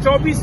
24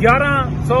1100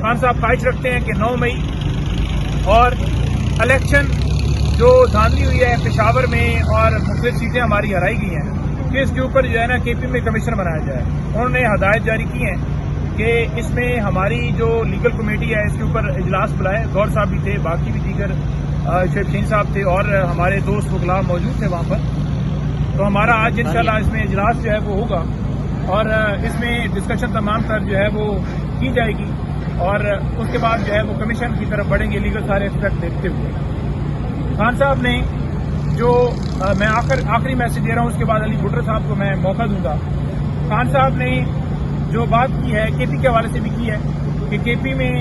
خان صاحب خواہش رکھتے ہیں کہ 9 مئی اور الیکشن جو دھاندلی ہوئی ہے پشاور میں اور مختلف سیٹیں ہماری ہرائی گئی ہیں کہ اس کے اوپر جو ہے نا KP میں کمیشن بنایا جائے. انہوں نے ہدایت جاری کی ہیں کہ اس میں ہماری جو لیگل کمیٹی ہے اس کے اوپر اجلاس بلائے. گور صاحب بھی تھے, باقی بھی دیگر شیخ شہین صاحب تھے اور ہمارے دوست وکلاء موجود تھے وہاں پر. تو ہمارا آج انشاءاللہ اس میں اجلاس جو ہے وہ ہوگا اور اس میں ڈسکشن تمام تر جو ہے وہ کی جائے گی اور اس کے بعد جو ہے وہ کمیشن کی طرف بڑھیں گے لیگل سارے ایسپیکٹ دیکھتے ہوئے. خان صاحب نے جو میں آخری میسج دے رہا ہوں, اس کے بعد علی بھٹر صاحب کو میں موقع دوں گا. خان صاحب نے جو بات کی ہے KP کے حوالے سے بھی کی ہے کہ KP میں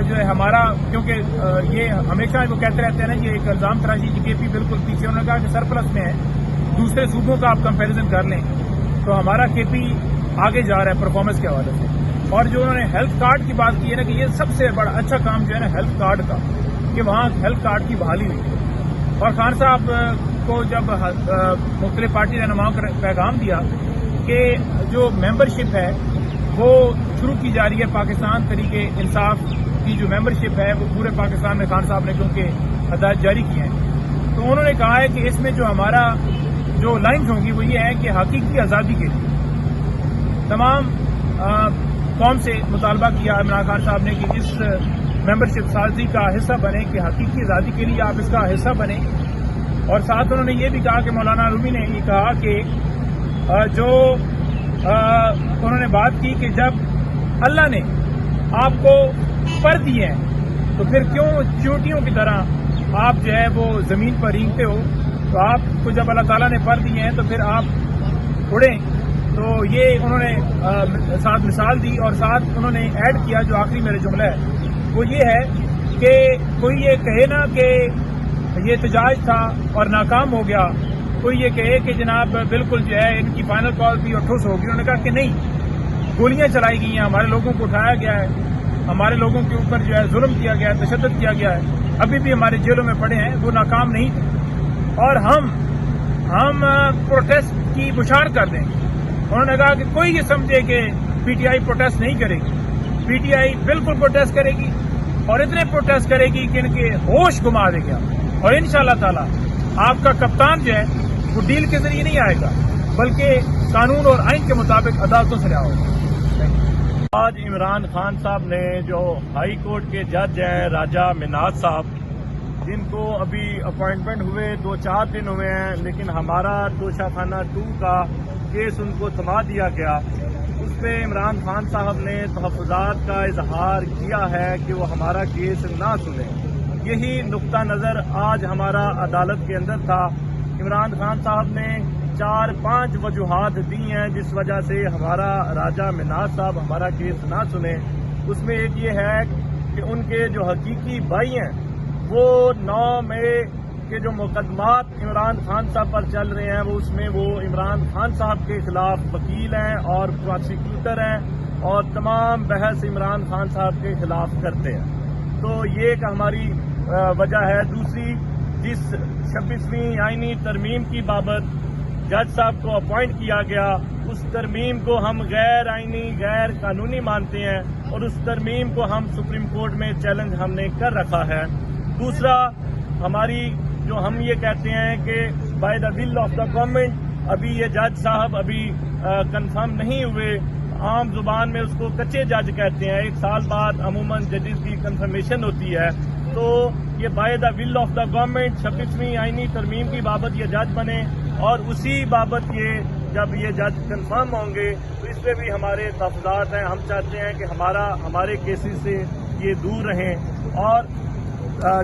جو ہے ہمارا, کیونکہ یہ ہمیشہ وہ کہتے رہتے ہیں نا یہ ایک الزام تراشی کہ KP بالکل پیچھے. انہوں نے کہا کہ سرپلس میں ہے, دوسرے صوبوں کا آپ کمپیریزن کر لیں تو ہمارا KP آگے جا رہا ہے پرفارمنس کے حوالے سے. اور جو انہوں نے ہیلتھ کارڈ کی بات کی ہے نا کہ یہ سب سے بڑا اچھا کام جو ہے نا ہیلتھ کارڈ کا, کہ وہاں ہیلتھ کارڈ کی بحالی ہوئی ہے. اور خان صاحب کو جب مختلف پارٹی رہنماؤں کا پیغام دیا کہ جو ممبرشپ ہے وہ شروع کی جا رہی ہے, پاکستان طریقے انصاف کی جو ممبرشپ ہے وہ پورے پاکستان میں خان صاحب نے کیونکہ ہدایت جاری کی ہیں, تو انہوں نے کہا ہے کہ اس میں جو ہمارا جو لائنز ہوں گی وہ یہ ہے کہ حقیقی آزادی کے لیے تمام قوم سے مطالبہ کیا عمران خان صاحب نے کہ اس ممبرشپ سازی کا حصہ بنے, کہ حقیقی آزادی کے لیے آپ اس کا حصہ بنیں. اور ساتھ انہوں نے یہ بھی کہا کہ مولانا رومی نے یہ کہا کہ جو انہوں نے بات کی کہ جب اللہ نے آپ کو پر دیے ہیں تو پھر کیوں چیونٹیوں کی طرح آپ جو ہے وہ زمین پر رینگتے ہو, تو آپ کو جب اللہ تعالیٰ نے پر دیے ہیں تو پھر آپ اڑیں. تو یہ انہوں نے ساتھ مثال دی اور ساتھ انہوں نے ایڈ کیا, جو آخری میرے جملہ ہے وہ یہ ہے کہ کوئی یہ کہے نا کہ یہ احتجاج تھا اور ناکام ہو گیا, کوئی یہ کہے کہ جناب بالکل جو ہے ان کی فائنل کال تھی اور ٹھوس ہوگی. انہوں نے کہا کہ نہیں, گولیاں چلائی گئی ہیں, ہمارے لوگوں کو اٹھایا گیا ہے, ہمارے لوگوں کے اوپر جو ہے ظلم کیا گیا ہے, تشدد کیا گیا ہے, ابھی بھی ہمارے جیلوں میں پڑے ہیں, وہ ناکام نہیں تھے. اور ہم پروٹیسٹ کی بشار کر دیں. انہوں نے کہا کہ کوئی یہ سمجھے کہ PTI پروٹیسٹ نہیں کرے گی, PTI بالکل پروٹیسٹ کرے گی اور اتنے پروٹیسٹ کرے گی کہ ان کے ہوش گما دے گا. اور انشاءاللہ تعالی آپ کا کپتان جو ہے وہ ڈیل کے ذریعے نہیں آئے گا بلکہ قانون اور آئین کے مطابق عدالتوں سے رہا ہوگا. آج عمران خان صاحب نے جو ہائی کورٹ کے جج ہیں راجہ مناز صاحب, جن کو ابھی اپوائنٹمنٹ ہوئے 2-4 دن ہوئے ہیں, لیکن ہمارا توشہ خانہ 2 کا کیس ان کو تھما دیا گیا, اس پہ عمران خان صاحب نے تحفظات کا اظہار کیا ہے کہ وہ ہمارا کیس نہ سنیں. یہی نقطہ نظر آج ہمارا عدالت کے اندر تھا. عمران خان صاحب نے 4-5 وجوہات دی ہیں جس وجہ سے ہمارا راجہ مناز صاحب ہمارا کیس نہ سنیں. اس میں ایک یہ ہے کہ ان کے جو حقیقی بھائی ہیں وہ 9 مئی کے جو مقدمات عمران خان صاحب پر چل رہے ہیں اس میں وہ عمران خان صاحب کے خلاف وکیل ہیں اور پروسیکیوٹر ہیں اور تمام بحث عمران خان صاحب کے خلاف کرتے ہیں. تو یہ ایک ہماری وجہ ہے. دوسری, جس 26ویں آئینی ترمیم کی بابت جج صاحب کو اپوائنٹ کیا گیا, اس ترمیم کو ہم غیر آئینی غیر قانونی مانتے ہیں اور اس ترمیم کو ہم سپریم کورٹ میں چیلنج ہم نے کر رکھا ہے. دوسرا, ہماری جو ہم یہ کہتے ہیں کہ by the will of the government, ابھی یہ جج صاحب ابھی کنفرم نہیں ہوئے, عام زبان میں اس کو کچے جج کہتے ہیں. 1 سال بعد عموماً ججز کی کنفرمیشن ہوتی ہے. تو یہ by the will of the government 26ویں آئینی ترمیم کی بابت یہ جج بنے اور اسی بابت یہ جب یہ جج کنفرم ہوں گے تو اس پہ بھی ہمارے تحفظات ہیں. ہم چاہتے ہیں کہ ہمارے کیسز سے یہ دور رہیں. اور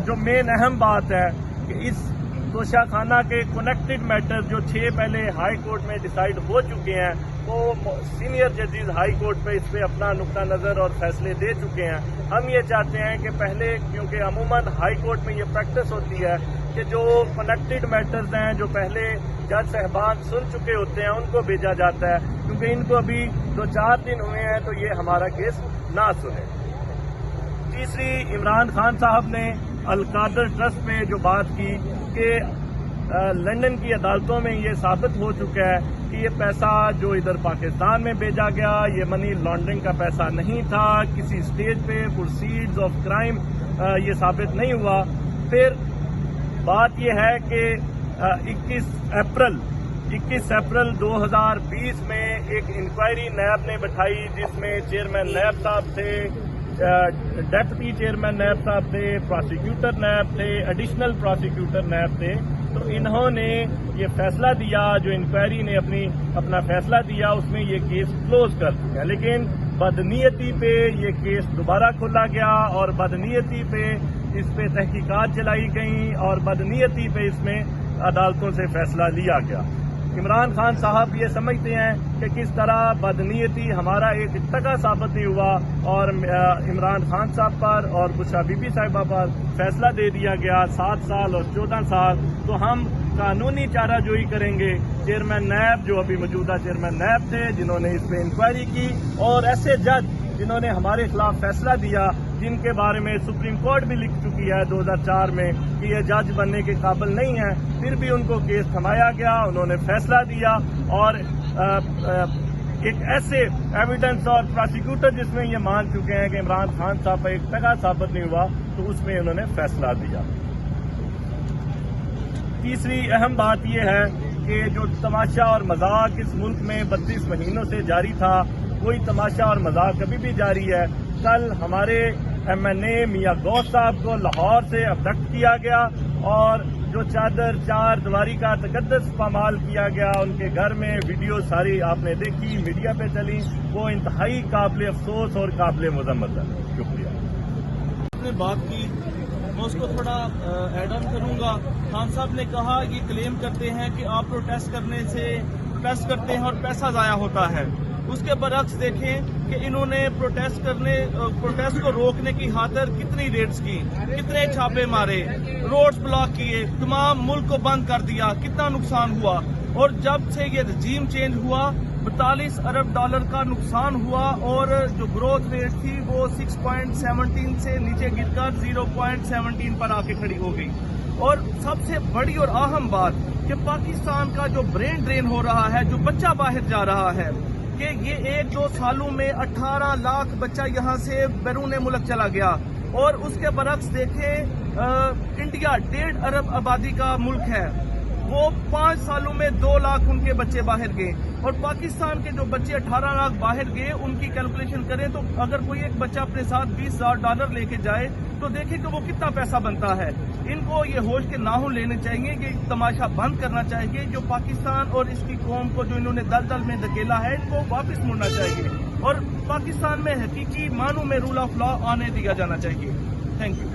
جو مین اہم بات ہے کہ اس توشہ خانہ کے کنیکٹڈ میٹر جو 6 پہلے ہائی کورٹ میں ڈیسائیڈ ہو چکے ہیں, وہ سینئر ججز ہائی کورٹ پہ اس پہ اپنا نقطہ نظر اور فیصلے دے چکے ہیں. ہم یہ چاہتے ہیں کہ پہلے, کیونکہ عموماً ہائی کورٹ میں یہ پریکٹس ہوتی ہے کہ جو کنیکٹڈ میٹرز ہیں جو پہلے جج صاحبان سن چکے ہوتے ہیں ان کو بھیجا جاتا ہے, کیونکہ ان کو ابھی 2-4 دن ہوئے ہیں تو یہ ہمارا کیس نہ سنے. تیسری, عمران خان صاحب نے القادر ٹرسٹ میں جو بات کی کہ لندن کی عدالتوں میں یہ ثابت ہو چکا ہے کہ یہ پیسہ جو ادھر پاکستان میں بھیجا گیا یہ منی لانڈرنگ کا پیسہ نہیں تھا، کسی سٹیج پہ پروسیڈز آف کرائم یہ ثابت نہیں ہوا۔ پھر بات یہ ہے کہ 21 اپریل 2020 میں ایک انکوائری نیب نے بٹھائی جس میں چیئرمین نیب صاحب تھے، ڈیپٹی چیئرمین نیب صاحب تھے، پروسیکیوٹر نیب تھے، ایڈیشنل پروسیکیوٹر نیب تھے۔ تو انہوں نے یہ فیصلہ دیا، جو انکوائری نے اپنا فیصلہ دیا اس میں یہ کیس کلوز کر دیا، لیکن بدنیتی پہ یہ کیس دوبارہ کھولا گیا اور بدنیتی پہ اس پہ تحقیقات چلائی گئیں اور بدنیتی پہ اس میں عدالتوں سے فیصلہ لیا گیا۔ عمران خان صاحب یہ سمجھتے ہیں کہ کس طرح بدنیتی ہمارا ایک ٹکا ثابت نہیں ہوا اور عمران خان صاحب پر اور بشرا بی بی صاحبہ پر فیصلہ دے دیا گیا 7 سال اور 14 سال، تو ہم قانونی چارہ جوئی کریں گے۔ چیئرمین نیب جو ابھی موجودہ چیئرمین نیب تھے جنہوں نے اس پہ انکوائری کی، اور ایسے جج جنہوں نے ہمارے خلاف فیصلہ دیا، جن کے بارے میں سپریم کورٹ بھی لکھ چکی ہے 2004 میں کہ یہ جج بننے کے قابل نہیں ہیں، پھر بھی ان کو کیس تھمایا گیا، انہوں نے فیصلہ دیا اور ایک ایسے ایویڈنس اور پروسیکیوٹر جس میں یہ مان چکے ہیں کہ عمران خان صاحب کا ایک ٹکا ثابت نہیں ہوا، تو اس میں انہوں نے فیصلہ دیا۔ تیسری اہم بات یہ ہے کہ جو تماشا اور مذاق اس ملک میں 32 مہینوں سے جاری تھا، وہی تماشا اور مذاق ابھی بھی جاری ہے۔ کل ہمارے ایم این اے میاں غوث صاحب کو لاہور سے ابڈکٹ کیا گیا اور جو چادر 4 دیواری کا تقدس پامال کیا گیا ان کے گھر میں، ویڈیو ساری آپ نے دیکھی، میڈیا پہ چلی، وہ انتہائی قابل افسوس اور قابل مذمت ہے۔ شکریہ۔ آپ نے بات کی، میں اس کو تھوڑا ایڈ آن کروں گا۔ خان صاحب نے کہا یہ کلیم کرتے ہیں کہ آپ پروٹیسٹ کرتے ہیں اور پیسہ ضائع ہوتا ہے۔ اس کے برعکس دیکھیں کہ انہوں نے پروٹیسٹ کو روکنے کی خاطر کتنی ریڈز کی، کتنے چھاپے مارے، روڈز بلاک کیے، تمام ملک کو بند کر دیا، کتنا نقصان ہوا۔ اور جب سے یہ رجیم چینج ہوا 42 ارب ڈالر کا نقصان ہوا اور جو گروتھ ریٹ تھی وہ 6.17 سے نیچے گر کر 0.17 پر آ کے کھڑی ہو گئی۔ اور سب سے بڑی اور اہم بات کہ پاکستان کا جو برین ڈرین ہو رہا ہے، جو بچہ باہر جا رہا ہے، کہ یہ 1-2 سالوں میں 18 لاکھ بچہ یہاں سے بیرون ملک چلا گیا۔ اور اس کے برعکس دیکھیں انڈیا 1.5 ارب آبادی کا ملک ہے، وہ 5 سالوں میں 2 لاکھ ان کے بچے باہر گئے، اور پاکستان کے جو بچے 18 لاکھ باہر گئے ان کی کیلکولیشن کریں تو اگر کوئی ایک بچہ اپنے ساتھ $20,000 لے کے جائے تو دیکھیں کہ وہ کتنا پیسہ بنتا ہے۔ ان کو یہ ہوش کے ناخن لینے چاہیے کہ تماشا بند کرنا چاہیے، جو پاکستان اور اس کی قوم کو جو انہوں نے دلدل میں دھکیلا ہے ان کو واپس مڑنا چاہیے اور پاکستان میں حقیقی معنوں میں رول آف لا آنے دیا جانا چاہیے۔ Thank you.